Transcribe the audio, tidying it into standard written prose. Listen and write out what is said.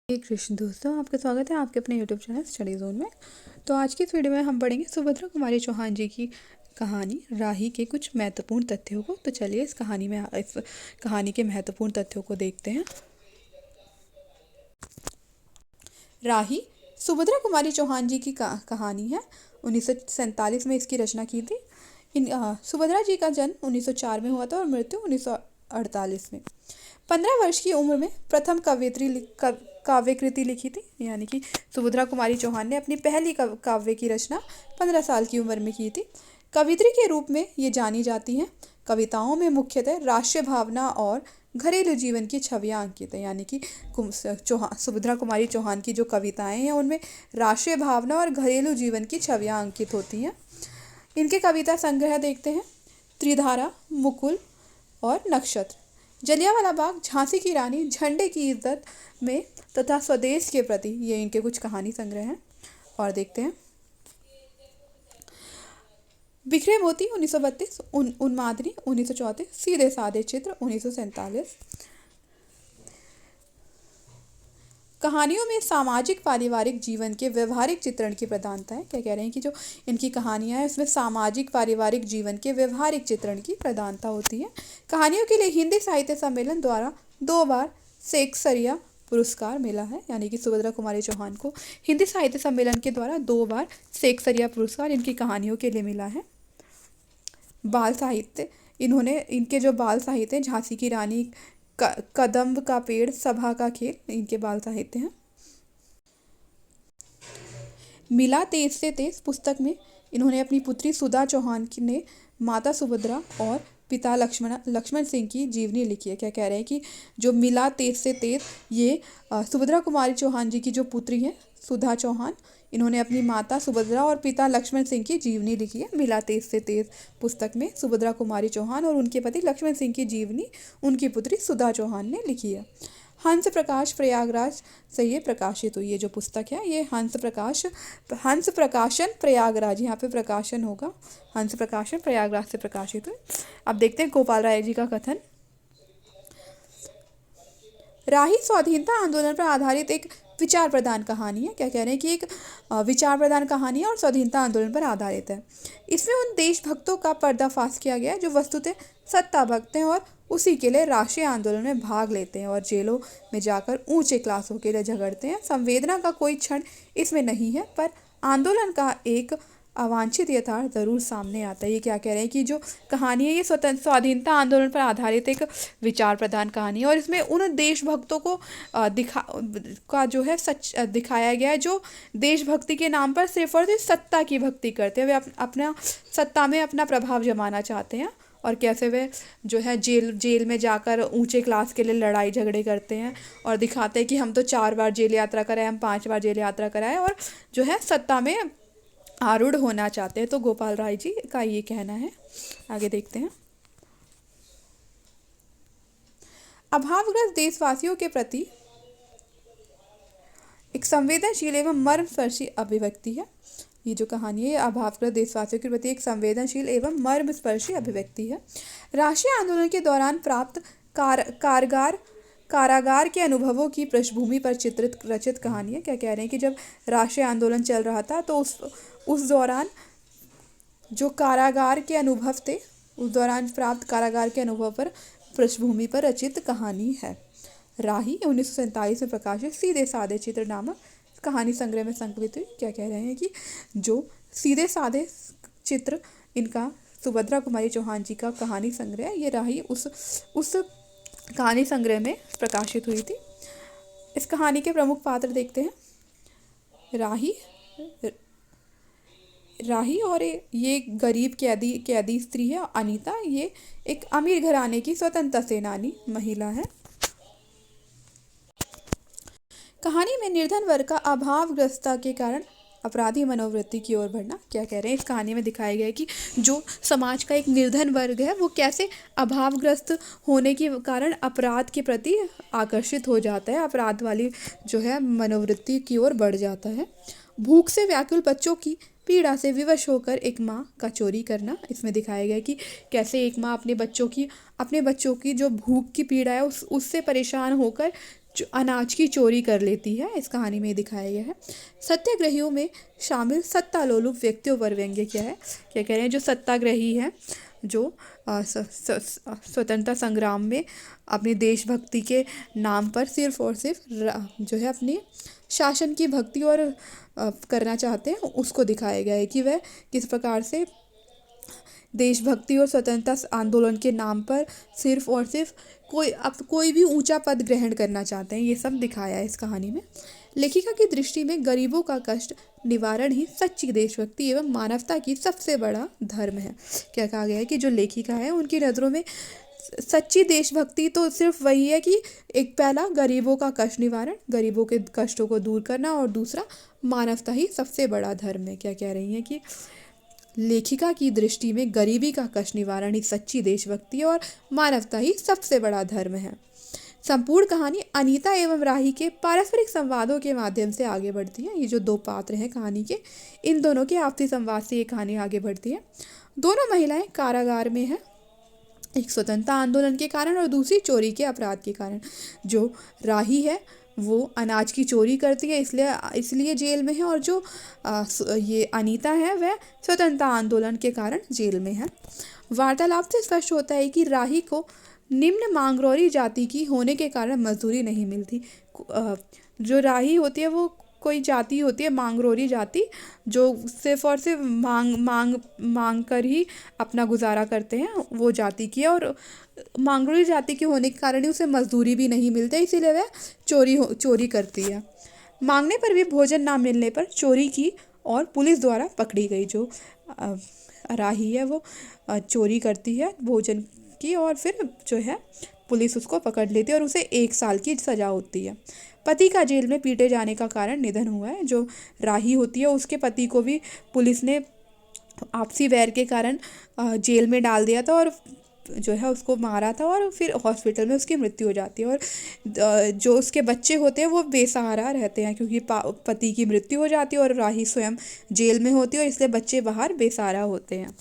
एक कृष्ण दोस्तों, आपका स्वागत है आपके अपने यूट्यूब चैनल स्टडी जोन में। तो आज की इस वीडियो में हम पढ़ेंगे सुभद्रा कुमारी चौहान जी की कहानी राही के कुछ महत्वपूर्ण तथ्यों को। तो चलिए इस कहानी के महत्वपूर्ण तथ्यों को देखते हैं। राही सुभद्रा कुमारी चौहान जी की कहानी है। 1947 में इसकी रचना की थी। सुभद्रा जी का जन्म 1904 में हुआ था और मृत्यु 1948 में। 15 वर्ष की उम्र में प्रथम काव्य कृति लिखी थी, यानी कि सुभद्रा कुमारी चौहान ने अपनी पहली काव्य की रचना 15 साल की उम्र में की थी। कवियत्री के रूप में ये जानी जाती हैं। कविताओं में मुख्यतः राष्ट्रीय भावना और घरेलू जीवन की छवियां अंकित है, यानी कि सुभद्रा कुमारी चौहान की जो कविताएं हैं उनमें राष्ट्रीय भावना और घरेलू जीवन की छवियां अंकित होती हैं। इनके कविता संग्रह देखते हैं: त्रिधारा, मुकुल और नक्षत्र, जलियांवाला बाग, झांसी की रानी, झंडे की इज्जत में तथा स्वदेश के प्रति, ये इनके कुछ कहानी संग्रह हैं। और देखते हैं बिखरे मोती 1932, उन्मादनी 1934, सीधे साधे चित्र 1947। कहानियों में सामाजिक पारिवारिक जीवन के व्यवहारिक चित्रण की प्रधानता है। क्या कह रहे हैं कि जो इनकी कहानियां हैं उसमें सामाजिक पारिवारिक जीवन के व्यवहारिक चित्रण की प्रधानता होती है। कहानियों के लिए हिंदी साहित्य सम्मेलन द्वारा 2 बार शेक्सपियर पुरस्कार मिला है, यानी कि सुभद्रा कुमारी चौहान को हिंदी साहित्य सम्मेलन के द्वारा 2 बार शेक्सपियर पुरस्कार इनकी कहानियों के लिए मिला है। बाल साहित्य, इनके जो बाल साहित्य हैं, झांसी की रानी, कदम्ब का पेड़, सभा का खेल, इनके बाल साहित्य हैं। मिला तेज से तेज पुस्तक में इन्होंने अपनी पुत्री सुधा चौहान ने माता सुभद्रा और पिता लक्ष्मण सिंह की जीवनी लिखी है। क्या कह रहे हैं कि जो मिला तेज से तेज, ये सुभद्रा कुमारी चौहान जी की जो पुत्री है सुधा चौहान, इन्होंने अपनी माता सुभद्रा और पिता लक्ष्मण सिंह की जीवनी लिखी है। मिला तेज से तेज पुस्तक में सुभद्रा कुमारी चौहान और उनके पति लक्ष्मण सिंह की जीवनी उनकी पुत्री सुधा चौहान ने लिखी है। हंस प्रकाश प्रयागराज से ये प्रकाशित हुई। ये जो पुस्तक है ये हंस प्रकाशन प्रयागराज, यहाँ पे प्रकाशन होगा, हंस प्रकाशन प्रयागराज से प्रकाशित हुई। अब देखते हैं गोपाल राय जी का कथन। राही स्वाधीनता आंदोलन पर आधारित एक विचार प्रधान कहानी है। क्या कह रहे हैं कि एक विचार प्रधान कहानी है और स्वाधीनता आंदोलन पर आधारित है। इसमें उन देशभक्तों का पर्दाफाश किया गया है जो वस्तुतः सत्ता भक्त हैं और उसी के लिए राष्ट्रीय आंदोलन में भाग लेते हैं और जेलों में जाकर ऊंचे क्लासों के लिए झगड़ते हैं। संवेदना का कोई क्षण इसमें नहीं है, पर आंदोलन का एक अवांछित यथार्थ जरूर सामने आता है। ये क्या कह रहे हैं कि जो कहानी है ये स्वाधीनता आंदोलन पर आधारित एक विचार प्रधान कहानी है और इसमें उन देशभक्तों को जो है सच दिखाया गया है जो देशभक्ति के नाम पर सिर्फ और सिर्फ सत्ता की भक्ति करते हैं। वे अपना सत्ता में अपना प्रभाव जमाना चाहते हैं और कैसे वे जो है जेल में जाकर ऊंचे क्लास के लिए लड़ाई झगड़े करते हैं और दिखाते हैं कि हम तो 4 बार जेल यात्रा कराए, हम 5 बार जेल यात्रा कराए और जो है सत्ता में आरूढ़ होना चाहते हैं। तो गोपाल राय जी का ये कहना है। आगे देखते हैं। अभावग्रस्त देशवासियों के प्रति एक संवेदनशील एवं मर्मस्पर्शी अभिव्यक्ति है। ये जो कहानी है ये अभावग्रस्त देशवासियों के प्रति एक संवेदनशील एवं मर्मस्पर्शी अभिव्यक्ति है। राष्ट्रीय आंदोलन के दौरान प्राप्त कारागार के अनुभवों की पृष्ठभूमि पर रचित कहानी है। क्या कह रहे हैं कि जब राष्ट्रीय आंदोलन चल रहा था तो उस दौरान जो कारागार के अनुभव थे, उस दौरान प्राप्त कारागार के अनुभव पर पृष्ठभूमि पर रचित कहानी है। राही 1947 में प्रकाशित सीधे साधे चित्र नामक कहानी संग्रह में संकलित हुई। क्या कह रहे हैं कि जो सीधे साधे चित्र, इनका सुभद्रा कुमारी चौहान जी का कहानी संग्रह, ये राही उस कहानी संग्रह में प्रकाशित हुई थी। इस कहानी के प्रमुख पात्र देखते हैं। राही और ये गरीब कैदी स्त्री है। अनीता ये एक अमीर घराने की स्वतंत्रता सेनानी महिला है। कहानी में निर्धन वर्ग का अभावग्रस्तता के कारण अपराधी मनोवृत्ति की ओर बढ़ना। क्या कह रहे हैं, इस कहानी में दिखाया गया है कि जो समाज का एक निर्धन वर्ग है वो कैसे अभावग्रस्त होने के कारण अपराध के प्रति आकर्षित हो जाता है, अपराध वाली जो है मनोवृत्ति की ओर बढ़ जाता है। भूख से व्याकुल बच्चों की पीड़ा से विवश होकर एक माँ का चोरी करना। इसमें दिखाया गया कि कैसे एक माँ अपने बच्चों की जो भूख की पीड़ा है उससे परेशान होकर अनाज की चोरी कर लेती है। इस कहानी में दिखाया गया है। सत्याग्रहियों में शामिल सत्तालोलुप व्यक्तियों पर व्यंग्य क्या है, क्या कह रहे हैं। जो सत्याग्रही हैं, जो स्वतंत्रता संग्राम में अपनी देशभक्ति के नाम पर सिर्फ और सिर्फ जो है अपनी शासन की भक्ति और करना चाहते हैं, उसको दिखाया गया है कि वह किस प्रकार से देशभक्ति और स्वतंत्रता आंदोलन के नाम पर सिर्फ और सिर्फ कोई भी ऊंचा पद ग्रहण करना चाहते हैं। ये सब दिखाया है इस कहानी में। लेखिका की दृष्टि में गरीबों का कष्ट निवारण ही सच्ची देशभक्ति एवं मानवता की सबसे बड़ा धर्म है। क्या कहा गया है कि जो लेखिका है उनकी नज़रों में सच्ची देशभक्ति तो सिर्फ वही है कि एक पहला गरीबों का कष्ट निवारण, गरीबों के कष्टों को दूर करना, और दूसरा मानवता ही सबसे बड़ा धर्म है। क्या कह रही हैं कि लेखिका की दृष्टि में गरीबी का कष्ट निवारण ही सच्ची देशभक्ति और मानवता ही सबसे बड़ा धर्म है। संपूर्ण कहानी अनीता एवं राही के पारस्परिक संवादों के माध्यम से आगे बढ़ती है। ये जो दो पात्र हैं कहानी के, इन दोनों के आपसी संवाद से ये कहानी आगे बढ़ती है। दोनों महिलाएं कारागार में हैं, एक स्वतंत्रता आंदोलन के कारण और दूसरी चोरी के अपराध के कारण। जो राही है वो अनाज की चोरी करती है, इसलिए जेल में है, और जो ये अनीता है वह स्वतंत्रता आंदोलन के कारण जेल में है। वार्तालाप से स्पष्ट होता है कि राही को निम्न मांगरोरी जाति की होने के कारण मजदूरी नहीं मिलती। जो राही होती है वो कोई जाति होती है मांगरोरी जाति, जो सिर्फ और सिर्फ मांग कर ही अपना गुजारा करते हैं, वो जाति की है। और मांगरोरी जाति के होने के कारण ही उसे मजदूरी भी नहीं मिलती, इसीलिए वह चोरी करती है। मांगने पर भी भोजन ना मिलने पर चोरी की और पुलिस द्वारा पकड़ी गई। जो राही है वो चोरी करती है भोजन की, और फिर जो है पुलिस उसको पकड़ लेती है और उसे 1 साल की सज़ा होती है। पति का जेल में पीटे जाने का कारण निधन हुआ है। जो राही होती है उसके पति को भी पुलिस ने आपसी वैर के कारण जेल में डाल दिया था और जो है उसको मारा था, और फिर हॉस्पिटल में उसकी मृत्यु हो जाती है। और जो उसके बच्चे होते हैं वो बेसहारा रहते हैं, क्योंकि पति की मृत्यु हो जाती है और राही स्वयं जेल में होती है, और इसलिए बच्चे बाहर बेसहारा होते हैं।